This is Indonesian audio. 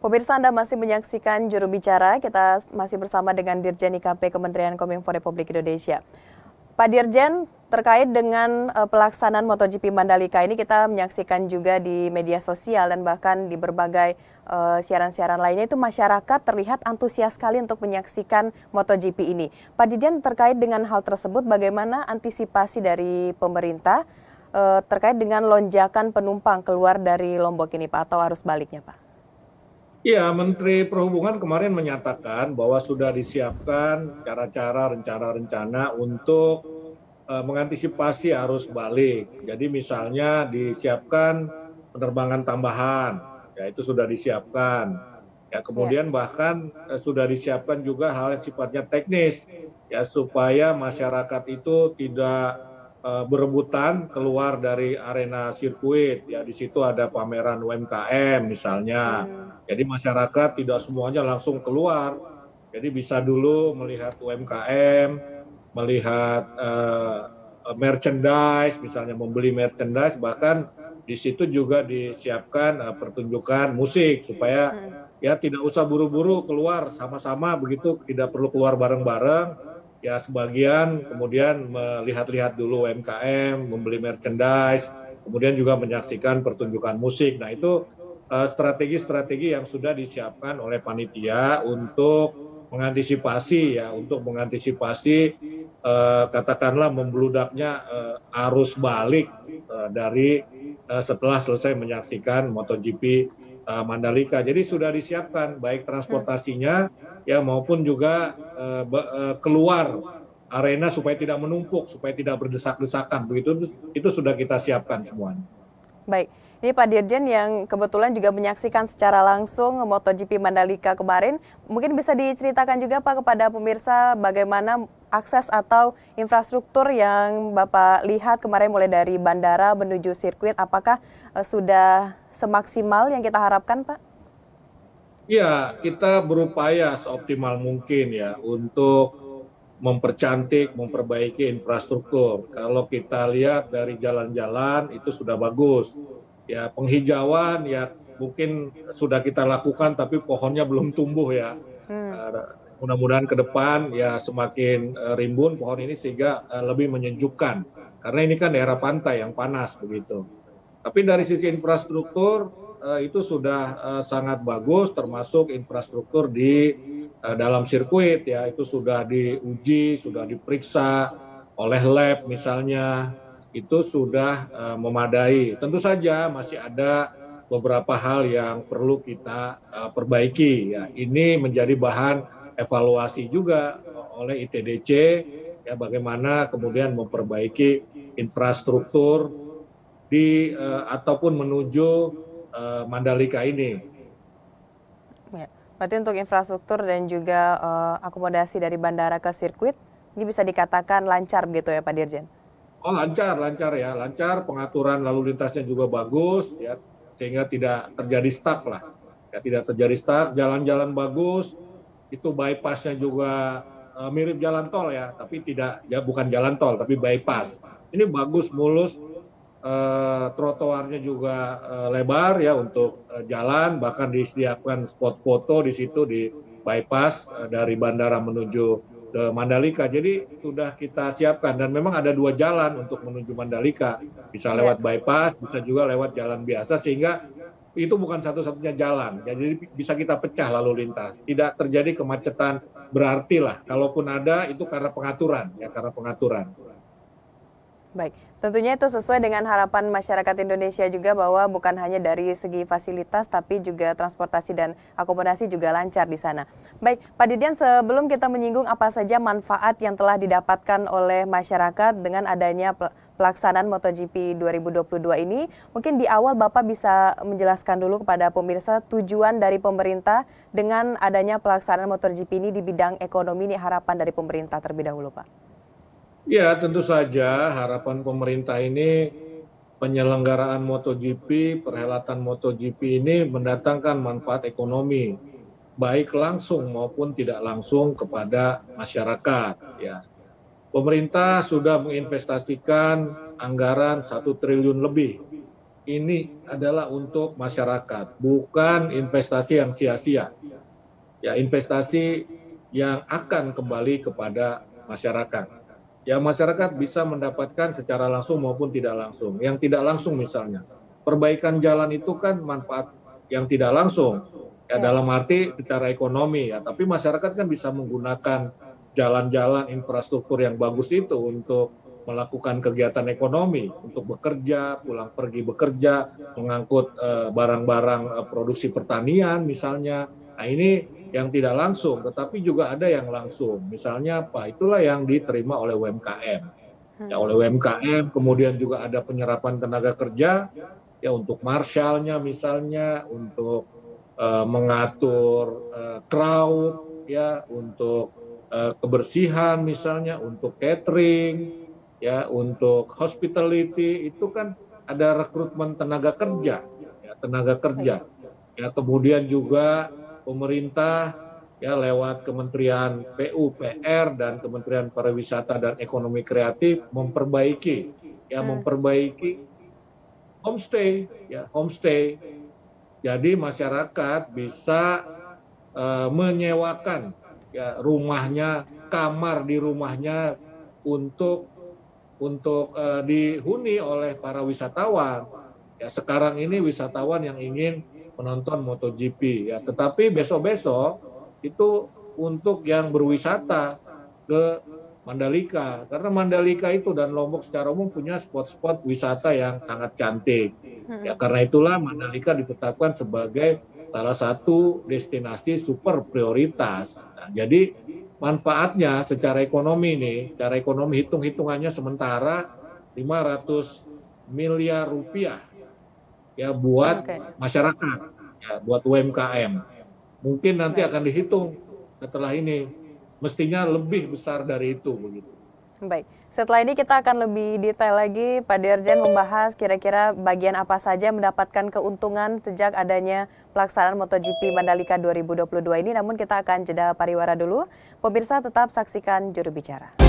Pemirsa, Anda masih menyaksikan Juru Bicara. Kita masih bersama dengan Dirjen IKP Kementerian Kominfo Republik Indonesia. Pak Dirjen, terkait dengan pelaksanaan MotoGP Mandalika ini kita menyaksikan juga di media sosial dan bahkan di berbagai siaran-siaran lainnya itu masyarakat terlihat antusias sekali untuk menyaksikan MotoGP ini. Pak Dirjen, terkait dengan hal tersebut bagaimana antisipasi dari pemerintah terkait dengan lonjakan penumpang keluar dari Lombok ini Pak, atau arus baliknya Pak? Iya, Menteri Perhubungan kemarin menyatakan bahwa sudah disiapkan cara-cara, rencana-rencana untuk mengantisipasi arus balik. Jadi misalnya disiapkan penerbangan tambahan, ya itu sudah disiapkan. Ya, Ya. kemudian bahkan sudah disiapkan juga hal yang sifatnya teknis, ya supaya masyarakat itu tidak berebutan keluar dari arena sirkuit. Ya di situ ada pameran UMKM misalnya. Jadi masyarakat tidak semuanya langsung keluar. Jadi bisa dulu melihat UMKM, melihat merchandise, misalnya membeli merchandise, bahkan di situ juga disiapkan pertunjukan musik supaya ya tidak usah buru-buru keluar sama-sama begitu, tidak perlu keluar bareng-bareng. Ya sebagian kemudian melihat-lihat dulu UMKM, membeli merchandise, kemudian juga menyaksikan pertunjukan musik. Nah itu strategi-strategi yang sudah disiapkan oleh panitia untuk mengantisipasi katakanlah membludaknya arus balik dari setelah selesai menyaksikan MotoGP Mandalika. Jadi sudah disiapkan baik transportasinya ya maupun juga keluar arena supaya tidak menumpuk, supaya tidak berdesak-desakan. Begitu itu sudah kita siapkan semuanya. Baik, ini Pak Dirjen yang kebetulan juga menyaksikan secara langsung MotoGP Mandalika kemarin. Mungkin bisa diceritakan juga Pak kepada pemirsa bagaimana akses atau infrastruktur yang Bapak lihat kemarin mulai dari bandara menuju sirkuit. Apakah sudah semaksimal yang kita harapkan Pak? Ya, kita berupaya seoptimal mungkin ya untuk mempercantik, memperbaiki infrastruktur. Kalau kita lihat dari jalan-jalan itu sudah bagus. Ya, penghijauan ya mungkin sudah kita lakukan tapi pohonnya belum tumbuh ya. Mudah-mudahan ke depan ya semakin rimbun pohon ini sehingga lebih menyejukkan. Karena ini kan daerah pantai yang panas begitu. Tapi dari sisi infrastruktur itu sudah sangat bagus, termasuk infrastruktur di dalam sirkuit ya itu sudah diuji, sudah diperiksa oleh lab misalnya, itu sudah memadai. Tentu saja masih ada beberapa hal yang perlu kita perbaiki ya. Ini menjadi bahan evaluasi juga oleh ITDC ya bagaimana kemudian memperbaiki infrastruktur di ataupun menuju Mandalika ini. Ya. Berarti untuk infrastruktur dan juga akomodasi dari bandara ke sirkuit ini bisa dikatakan lancar begitu ya Pak Dirjen? Oh lancar ya, lancar, pengaturan lalu lintasnya juga bagus ya, sehingga tidak terjadi stuck lah. Ya, tidak terjadi stuck, jalan-jalan bagus, itu bypassnya juga mirip jalan tol ya, tapi tidak ya bukan jalan tol tapi bypass. Ini bagus, mulus, trotoarnya juga lebar ya untuk jalan, bahkan disediakan spot foto di situ di bypass dari bandara menuju ke Mandalika. Jadi sudah kita siapkan dan memang ada 2 jalan untuk menuju Mandalika. Bisa Ya. lewat bypass, bisa juga lewat jalan biasa sehingga itu bukan satu-satunya jalan. Ya, jadi bisa kita pecah lalu lintas. Tidak terjadi kemacetan berarti lah. Kalaupun ada itu karena pengaturan ya, karena pengaturan. Baik, tentunya itu sesuai dengan harapan masyarakat Indonesia juga bahwa bukan hanya dari segi fasilitas tapi juga transportasi dan akomodasi juga lancar di sana. Baik, Pak Dirjen, sebelum kita menyinggung apa saja manfaat yang telah didapatkan oleh masyarakat dengan adanya pelaksanaan MotoGP 2022 ini, mungkin di awal Bapak bisa menjelaskan dulu kepada pemirsa tujuan dari pemerintah dengan adanya pelaksanaan MotoGP ini di bidang ekonomi, ini harapan dari pemerintah terlebih dahulu, Pak. Ya, tentu saja harapan pemerintah ini penyelenggaraan MotoGP, perhelatan MotoGP ini mendatangkan manfaat ekonomi, baik langsung maupun tidak langsung kepada masyarakat. Ya, pemerintah sudah menginvestasikan anggaran 1 triliun lebih ini adalah untuk masyarakat, bukan investasi yang sia-sia. Ya, investasi yang akan kembali kepada masyarakat. Ya, masyarakat bisa mendapatkan secara langsung maupun tidak langsung. Yang tidak langsung misalnya, perbaikan jalan itu kan manfaat yang tidak langsung. Ya, Ya. dalam arti secara ekonomi ya, tapi masyarakat kan bisa menggunakan jalan-jalan infrastruktur yang bagus itu untuk melakukan kegiatan ekonomi, untuk bekerja, pulang pergi bekerja, mengangkut barang-barang produksi pertanian misalnya. Nah, ini yang tidak langsung, tetapi juga ada yang langsung. Misalnya apa? Itulah yang diterima oleh UMKM. Ya, oleh UMKM, kemudian juga ada penyerapan tenaga kerja, ya untuk marshalnya misalnya, untuk mengatur crowd, ya untuk kebersihan misalnya, untuk catering, ya untuk hospitality, itu kan ada rekrutmen tenaga kerja, ya tenaga Baik. kerja. Ya, kemudian juga pemerintah ya lewat Kementerian PUPR dan Kementerian Pariwisata dan Ekonomi Kreatif memperbaiki homestay, ya homestay. Jadi masyarakat bisa menyewakan ya rumahnya, kamar di rumahnya untuk dihuni oleh para wisatawan. Ya, sekarang ini wisatawan yang ingin menonton MotoGP ya, tetapi besok-besok itu untuk yang berwisata ke Mandalika, karena Mandalika itu dan Lombok secara umum punya spot-spot wisata yang sangat cantik. Ya, karena itulah Mandalika ditetapkan sebagai salah satu destinasi super prioritas. Nah, jadi manfaatnya secara ekonomi nih, secara ekonomi hitung-hitungannya sementara 500 miliar rupiah ya buat Oke. masyarakat, ya buat UMKM. Mungkin nanti Baik. akan dihitung setelah ini, mestinya lebih besar dari itu begitu. Baik, setelah ini kita akan lebih detail lagi, Pak Dirjen membahas kira-kira bagian apa saja yang mendapatkan keuntungan sejak adanya pelaksanaan MotoGP Mandalika 2022 ini. Namun kita akan jeda pariwara dulu. Pemirsa tetap saksikan Juru Bicara.